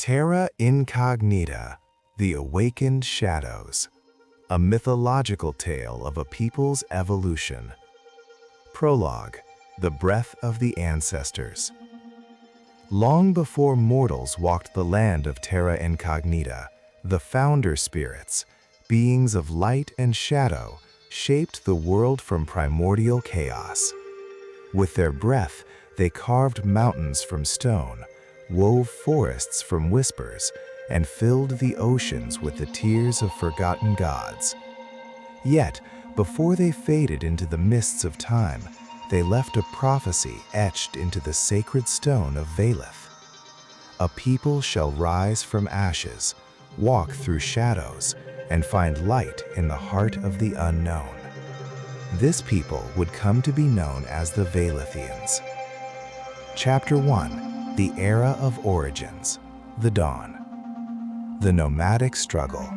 Terra Incognita, The Awakened Shadows, a mythological tale of a people's evolution. Prologue, The Breath of the Ancestors. Long before mortals walked the land of Terra Incognita, the founder spirits, beings of light and shadow, shaped the world from primordial chaos. With their breath, they carved mountains from stone, wove forests from whispers, and filled the oceans with the tears of forgotten gods. Yet, before they faded into the mists of time, they left a prophecy etched into the sacred stone of Valeth. A people shall rise from ashes, walk through shadows, and find light in the heart of the unknown. This people would come to be known as the Valethians. Chapter 1. The Era of Origins, the Dawn. The nomadic struggle.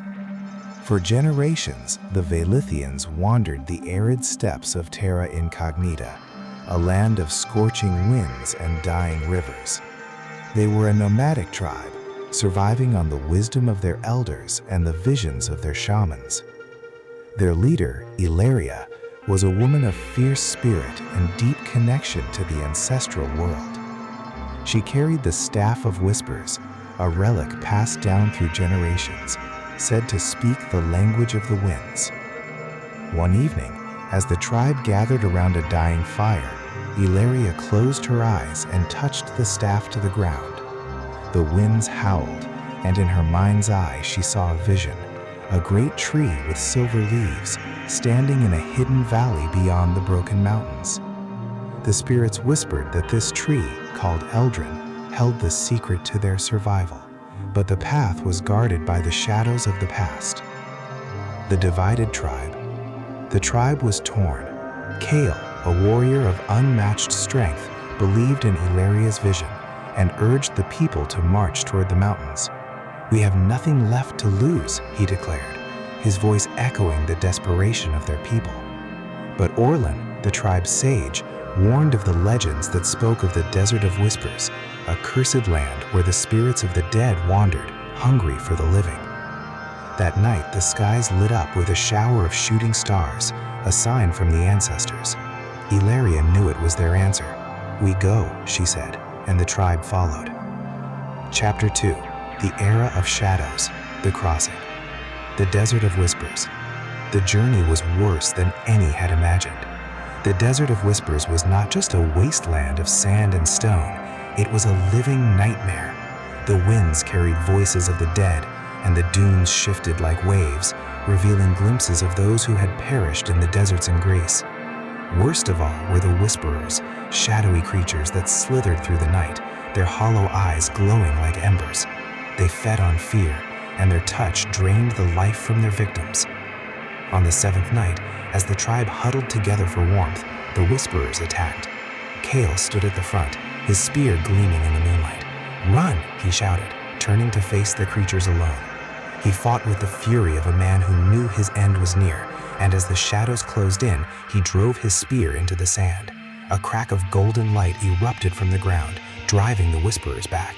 For generations, the Valethians wandered the arid steppes of Terra Incognita, a land of scorching winds and dying rivers. They were a nomadic tribe, surviving on the wisdom of their elders and the visions of their shamans. Their leader, Ilaria, was a woman of fierce spirit and deep connection to the ancestral world. She carried the Staff of Whispers, a relic passed down through generations, said to speak the language of the winds. One evening, as the tribe gathered around a dying fire, Ilaria closed her eyes and touched the staff to the ground. The winds howled, and in her mind's eye she saw a vision, a great tree with silver leaves, standing in a hidden valley beyond the broken mountains. The spirits whispered that this tree, called Eldrin, held the secret to their survival, but the path was guarded by the shadows of the past. The divided tribe. The tribe was torn. Kale, a warrior of unmatched strength, believed in Ilaria's vision and urged the people to march toward the mountains. "We have nothing left to lose," he declared, his voice echoing the desperation of their people. But Orlin, the tribe's sage, warned of the legends that spoke of the Desert of Whispers, a cursed land where the spirits of the dead wandered, hungry for the living. That night, the skies lit up with a shower of shooting stars, a sign from the ancestors. Ilaria knew it was their answer. "We go," she said, and the tribe followed. Chapter 2. The Era of Shadows, the Crossing. The Desert of Whispers. The journey was worse than any had imagined. The Desert of Whispers was not just a wasteland of sand and stone, it was a living nightmare. The winds carried voices of the dead, and the dunes shifted like waves, revealing glimpses of those who had perished in the deserts in Greece. Worst of all were the Whisperers, shadowy creatures that slithered through the night, their hollow eyes glowing like embers. They fed on fear, and their touch drained the life from their victims. On the seventh night, as the tribe huddled together for warmth, the Whisperers attacked. Kale stood at the front, his spear gleaming in the moonlight. "Run!" he shouted, turning to face the creatures alone. He fought with the fury of a man who knew his end was near, and as the shadows closed in, he drove his spear into the sand. A crack of golden light erupted from the ground, driving the Whisperers back.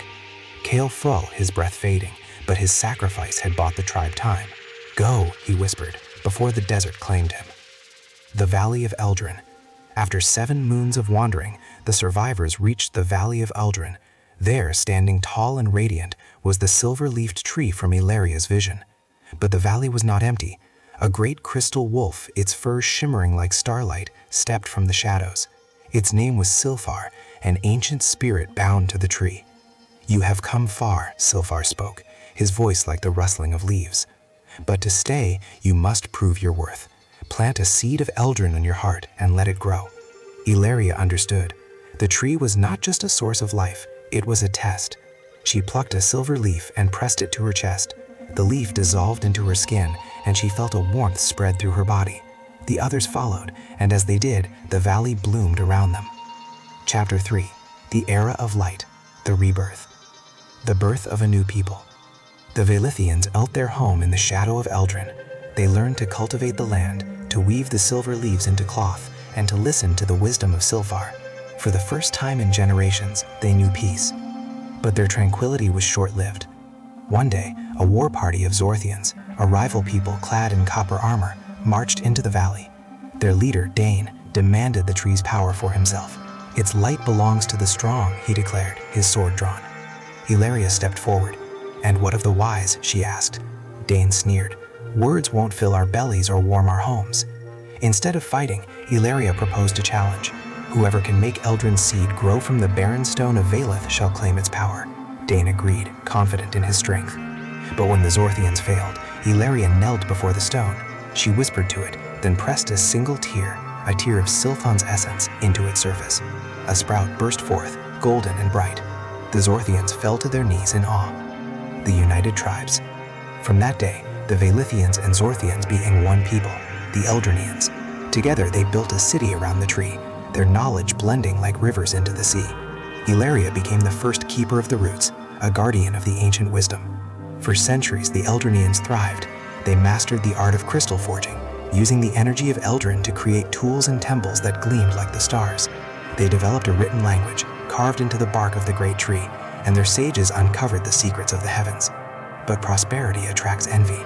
Kale fell, his breath fading, but his sacrifice had bought the tribe time. "Go," he whispered, before the desert claimed him. The Valley of Eldrin. After 7 moons of wandering, the survivors reached the Valley of Eldrin. There, standing tall and radiant, was the silver-leafed tree from Ilaria's vision. But the valley was not empty. A great crystal wolf, its fur shimmering like starlight, stepped from the shadows. Its name was Silfar, an ancient spirit bound to the tree. "You have come far," Silfar spoke, his voice like the rustling of leaves. "But to stay, you must prove your worth. Plant a seed of Eldrin in your heart and let it grow." Ilaria understood. The tree was not just a source of life, it was a test. She plucked a silver leaf and pressed it to her chest. The leaf dissolved into her skin, and she felt a warmth spread through her body. The others followed, and as they did, the valley bloomed around them. Chapter 3. The Era of Light, the Rebirth. The birth of a new people. The Valethians built their home in the shadow of Eldrin. They learned to cultivate the land, to weave the silver leaves into cloth, and to listen to the wisdom of Silfar. For the first time in generations, they knew peace. But their tranquility was short-lived. One day, a war party of Zorthians, a rival people clad in copper armor, marched into the valley. Their leader, Dane, demanded the tree's power for himself. "Its light belongs to the strong," he declared, his sword drawn. Ilaria stepped forward. "And what of the wise?" she asked. Dane sneered. "Words won't fill our bellies or warm our homes." Instead of fighting, Ilaria proposed a challenge. "Whoever can make Eldrin's seed grow from the barren stone of Valeth shall claim its power." Dane agreed, confident in his strength. But when the Zorthians failed, Ilaria knelt before the stone. She whispered to it, then pressed a single tear, a tear of Silthon's essence, into its surface. A sprout burst forth, golden and bright. The Zorthians fell to their knees in awe. The United Tribes. From that day, the Valethians and Zorthians became one people, the Eldrinians. Together they built a city around the tree, their knowledge blending like rivers into the sea. Ilaria became the first keeper of the roots, a guardian of the ancient wisdom. For centuries, the Eldrinians thrived. They mastered the art of crystal forging, using the energy of Eldrin to create tools and temples that gleamed like the stars. They developed a written language, carved into the bark of the great tree, and their sages uncovered the secrets of the heavens. But prosperity attracts envy.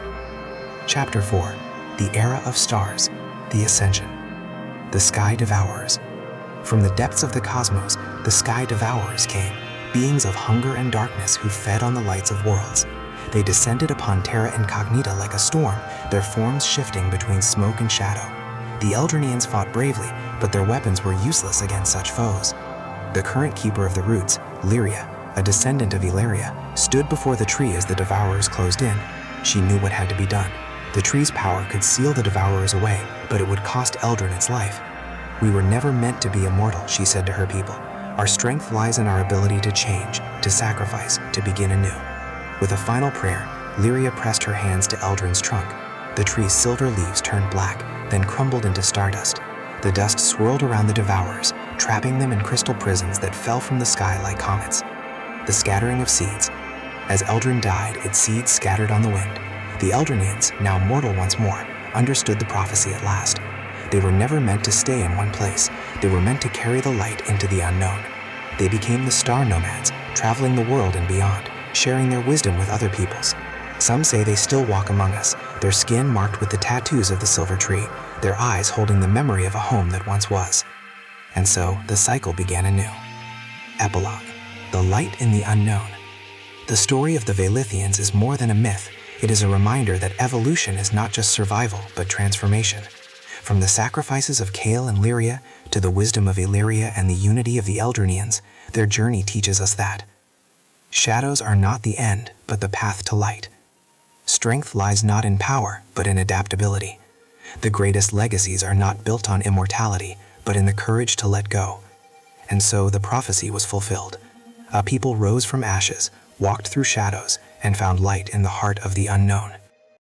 Chapter 4. The Era of Stars, the Ascension. The Sky Devourers. From the depths of the cosmos, the Sky Devourers came, beings of hunger and darkness who fed on the lights of worlds. They descended upon Terra Incognita like a storm, their forms shifting between smoke and shadow. The Eldrinians fought bravely, but their weapons were useless against such foes. The current keeper of the roots, Lyria, a descendant of Ilaria, stood before the tree as the Devourers closed in. She knew what had to be done. The tree's power could seal the Devourers away, but it would cost Eldrin its life. "We were never meant to be immortal," she said to her people. "Our strength lies in our ability to change, to sacrifice, to begin anew." With a final prayer, Lyria pressed her hands to Eldrin's trunk. The tree's silver leaves turned black, then crumbled into stardust. The dust swirled around the Devourers, trapping them in crystal prisons that fell from the sky like comets. The scattering of seeds. As Eldrin died, its seeds scattered on the wind. The Eldrinians, now mortal once more, understood the prophecy at last. They were never meant to stay in one place. They were meant to carry the light into the unknown. They became the star nomads, traveling the world and beyond, sharing their wisdom with other peoples. Some say they still walk among us, their skin marked with the tattoos of the silver tree, their eyes holding the memory of a home that once was. And so, the cycle began anew. Epilogue. The Light in the Unknown. The story of the Valethians is more than a myth. It is a reminder that evolution is not just survival, but transformation. From the sacrifices of Kale and Lyria to the wisdom of Illyria and the unity of the Eldrinians, their journey teaches us that shadows are not the end, but the path to light. Strength lies not in power, but in adaptability. The greatest legacies are not built on immortality, but in the courage to let go. And so the prophecy was fulfilled. A people rose from ashes, walked through shadows, and found light in the heart of the unknown.